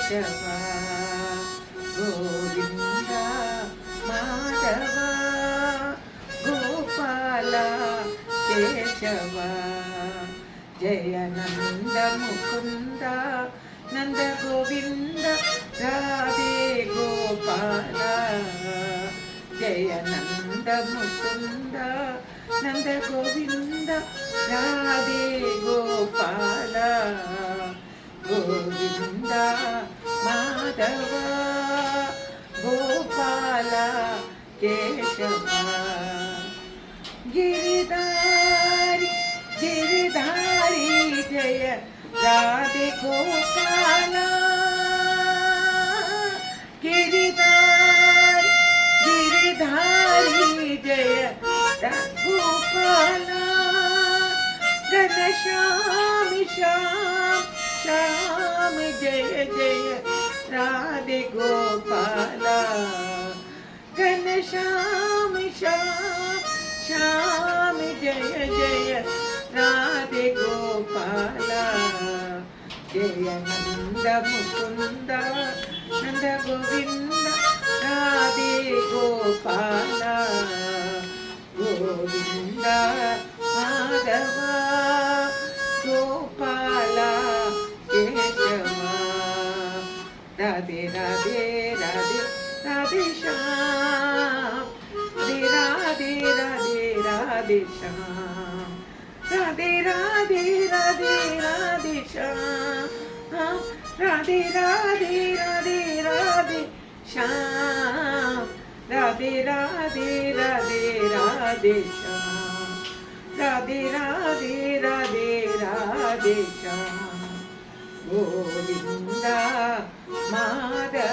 Keshava Govinda Madhava Gopala Keshava Jaya Nanda Mukunda Nanda Govinda Radhe Gopala Jaya Nanda Mukunda Nanda Govinda Radhe Gopala Govinda Madhava Gopala Keshava Giridhari Giridhari Jaya Radhe Gopala Giridhari Giridhari Jaya Gopala Ghanshyam Shyam Shyam Jai Jai Radhe Gopala Ghanshyam Shyam Shyam Jai Jai Radhe Gopala Jai Nand Mukund Nand Govind Radhe Gopala Govind Madhav Gopal Keshav Radhe Radhe Radhe Radhe Shyam Radhe Radhe Radhe Shyam Radhe Radhe Radhe Radhe Shyam Radhe Radhe Radhe Radhe Shyam Radhe Radhe Radhe Radhe Shyam Radhe Radhe Radhe Radhe Shyam Govinda Madhav